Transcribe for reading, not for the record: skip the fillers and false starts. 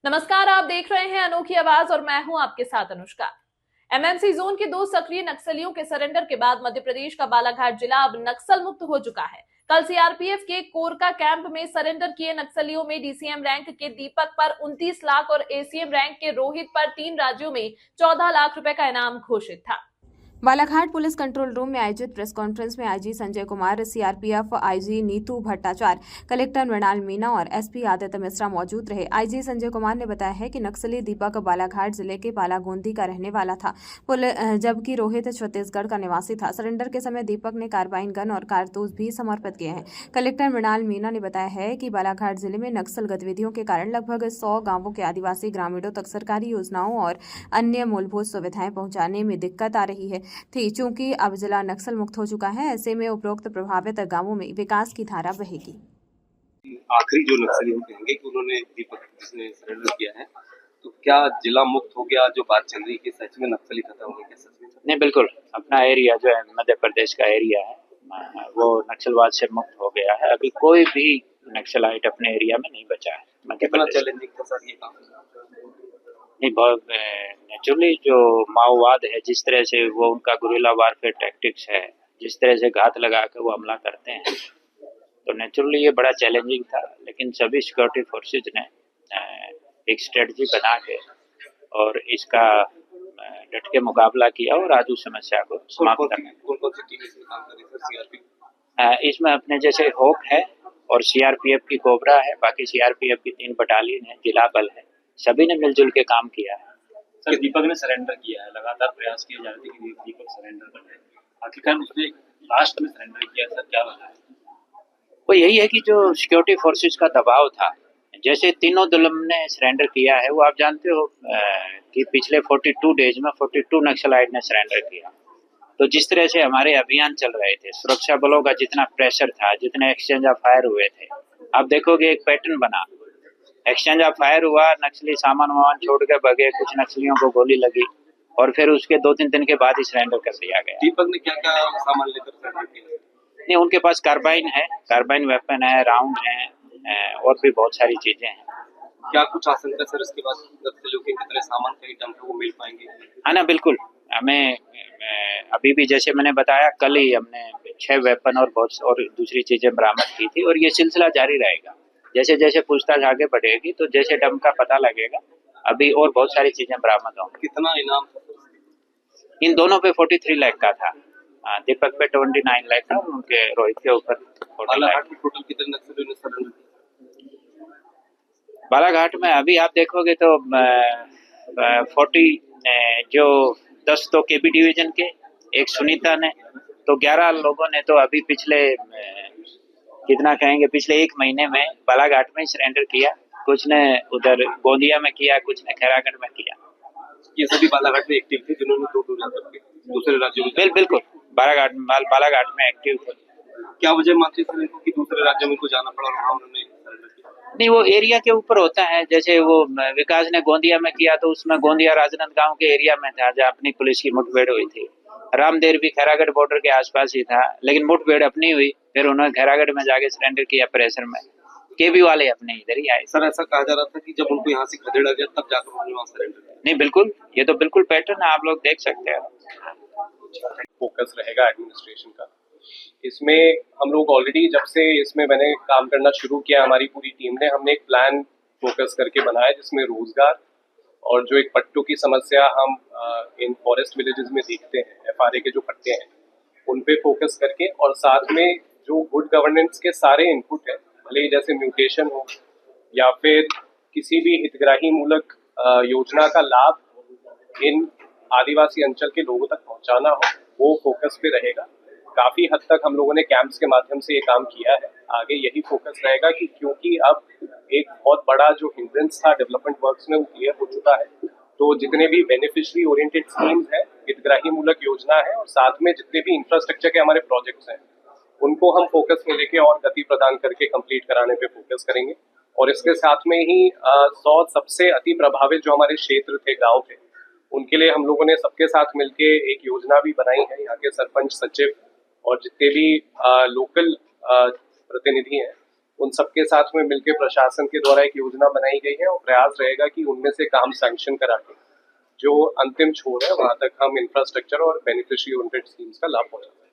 नमस्कार, आप देख रहे हैं अनोखी आवाज और मैं हूं आपके साथ अनुष्का। एमएमसी जोन के 2 सक्रिय नक्सलियों के सरेंडर के बाद मध्य प्रदेश का बालाघाट जिला अब नक्सल मुक्त हो चुका है। कल सीआरपीएफ के कोरका कैंप में सरेंडर किए नक्सलियों में डीसीएम रैंक के दीपक पर 29 लाख और एसीएम रैंक के रोहित पर 3 राज्यों में 14 लाख रुपए का इनाम घोषित था। बालाघाट पुलिस कंट्रोल रूम में आयोजित प्रेस कॉन्फ्रेंस में IG Sanjay Kumar, CRPF IG Neetu Bhattacharya, collector Mrinal Meena और एसपी आदित्य मिश्रा मौजूद रहे। आईजी संजय कुमार ने बताया है कि नक्सली दीपक बालाघाट जिले के बालागोंदी का रहने वाला था, जबकि रोहित छत्तीसगढ़ का निवासी था। सरेंडर के समय दीपक ने कार्बाइन गन और कारतूस भी समर्पित किए हैं। कलेक्टर मृणाल मीना ने बताया है कि बालाघाट जिले में नक्सल गतिविधियों के कारण लगभग 100 गांवों के आदिवासी ग्रामीणों तक सरकारी योजनाओं और अन्य मूलभूत सुविधाएं पहुंचाने में दिक्कत आ रही है थी। चूंकि अब जिला नक्सल मुक्त हो चुका है, ऐसे में उपरोक्त प्रभावित गांवों में विकास की धारा बहेगी। आखिरी जो नक्सली हम कहेंगे कि उन्होंने दीपक जिसने सरेंडर किया है, तो क्या जिला मुक्त हो गया? जो बात चल रही है कि सच में नक्सली खत्म हो गया, क्या सच में? नहीं, बिल्कुल। अपना एरिया जो है मध्य प्रदेश का एरिया है, वो नक्सलवाद से मुक्त हो गया है। अभी कोई भी नक्सलाइट अपने एरिया में नहीं बचा है। कितना चैलेंजिंग था सर ये काम? नहीं, बहुत नेचुरली जो माओवाद है, जिस तरह से वो उनका गुरिल्ला वारफेयर टैक्टिक्स है, जिस तरह से घात लगा कर वो हमला करते हैं, तो नेचुरली ये बड़ा चैलेंजिंग था। लेकिन सभी सिक्योरिटी फोर्सेज ने एक स्ट्रेटजी बना के और इसका डट के मुकाबला किया और आज उस समस्या को समाप्त करना। कौन-कौन सी टीम इसमें काम कर रही है सर? सीआरपी इसमें अपने जैसे होप है और सीआरपीएफ की कोबरा है, बाकी सीआरपीएफ की 3 बटालियन है, जिला बल है, सभी ने मिलजुल के काम किया है। सर, दीपक ने सरेंडर किया है, लगातार प्रयास किए जा रहे थे कि दीपक सरेंडर कर दे, आखिरकार उसने लास्ट में सरेंडर किया। सर क्या लगा? वो यही है कि जो सिक्योरिटी फोर्सेज का दबाव था, जैसे तीनों दलों ने सरेंडर किया है, वो आप जानते हो कि पिछले 42 डेज में 42 नक्सलाइट ने सरेंडर किया। तो जिस तरह से हमारे अभियान चल रहे थे, सुरक्षा बलों का जितना प्रेशर था, जितने एक्सचेंज ऑफ फायर हुए थे, आप देखोगे एक पैटर्न बना। एक्सचेंज ऑफ फायर हुआ, नक्सली सामान वामान छोड़ के भगे, कुछ नक्सलियों को गोली लगी और फिर उसके 2-3 दिन के बाद ही सरेंडर कर दिया गया। दीपक ने क्या क्या सामान लेकर सरेंडर किया? नहीं, उनके पास कार्बाइन है, कार्बाइन वेपन है, राउंड है और भी बहुत सारी चीजें हैं। क्या कुछ आशंका सर इसके बाद नक्सलियों के कितने सामान कहीं डंप को मिल पाएंगे? हाँ ना, बिल्कुल। हमें अभी भी जैसे मैंने बताया, कल ही हमने 6 वेपन और बहुत और दूसरी चीजें बरामद की थी और ये सिलसिला जारी रहेगा। जैसे जैसे पूछताछ आगे बढ़ेगी तो जैसे डंप का पता लगेगा, अभी और बहुत सारी चीजें बरामद होंगी। कितना इनाम? इन दोनों पे 43 लाख का था, दीपक पे 29 लाख था, उनके रोहित के ऊपर 40 लाख। टोटल कितने नक्सलियों ने सरेंडर किया बालाघाट में? अभी आप देखोगे तो 40 जो 10 तो केबी डिवीजन के, एक सुनीता ने, तो 11 लोगों ने तो अभी पिछले कितना कहेंगे, पिछले 1 महीने में बालाघाट में सरेंडर किया। कुछ ने उधर गोंदिया में किया, कुछ ने खैरागढ़ में किया। ये सभी बालाघाट में एक्टिव थे जिन्होंने दूसरे राज्यों में? बिल्कुल, बालाघाट में एक्टिव थे। क्या वजह मानते हैं इनको कि दूसरे राज्यों में को जाना पड़ा और उन्होंने सरेंडर किया? नहीं, वो एरिया के ऊपर होता है। जैसे वो विकास ने गोंदिया में किया तो उसमें गोंदिया राजनांदगांव के एरिया में था जहाँ अपनी पुलिस की मुठभेड़ हुई थी। रामदेव भी खैरागढ़ बॉर्डर के आसपास ही था, लेकिन मुठभेड़ अपनी हुई, फिर उन्होंने खैरागढ़ में जाके सरेंडर किया प्रेशर में। केबी वाले अपने इधर ही आए। सर ऐसा कहा जा रहा था कि जब उनको यहाँ से खदेड़ा गया तब जाकर उन्होंने वहाँ सरेंडर किया। नहीं, बिल्कुल, ये तो बिल्कुल पैटर्न है, आप लोग देख सकते हैं। फोकस रहेगा एडमिनिस्ट्रेशन का इसमें। हम लोग ऑलरेडी जब से इसमें मैंने काम करना शुरू किया, हमारी पूरी टीम ने, हमने एक प्लान फोकस करके बनाया जिसमें रोजगार और जो एक पट्टों की समस्या हम इन फॉरेस्ट विलेजेस में देखते हैं, एफआरए के जो पट्टे हैं उन पे फोकस करके, और साथ में जो गुड गवर्नेंस के सारे इनपुट है, भले ही जैसे म्यूटेशन हो या फिर किसी भी हितग्राही मूलक योजना का लाभ इन आदिवासी अंचल के लोगों तक पहुंचाना हो, वो फोकस पे रहेगा। काफी हद तक हम लोगों ने कैंप्स के माध्यम से ये काम किया है। आगे यही फोकस रहेगा कि क्योंकि अब एक बहुत बड़ा जो हिंड्रेंस था डेवलपमेंट वर्क्स में वो क्लियर हो चुका है, तो जितने भी बेनिफिशियरी ओरिएंटेड स्कीम्स हैं, हितग्राही मूलक योजना है, और साथ में जितने भी इंफ्रास्ट्रक्चर के हमारे प्रोजेक्ट्स हैं, उनको हम फोकस में लेके और गति प्रदान करके कंप्लीट कराने पे फोकस करेंगे। और इसके साथ में ही 100 सबसे अति प्रभावित जो हमारे क्षेत्र थे, गांव थे, उनके लिए हम लोगों ने सबके साथ मिलके एक योजना भी बनाई है। यहाँ के सरपंच, सचिव और जितने भी लोकल प्रतिनिधि हैं, उन सबके साथ में मिलकर प्रशासन के द्वारा एक योजना बनाई गई है और प्रयास रहेगा कि उनमें से काम सैंक्शन करा के जो अंतिम छोर है वहां तक हम इंफ्रास्ट्रक्चर और बेनिफिशियरी ओरिएंटेड स्कीम्स का लाभ पहुंचाएं।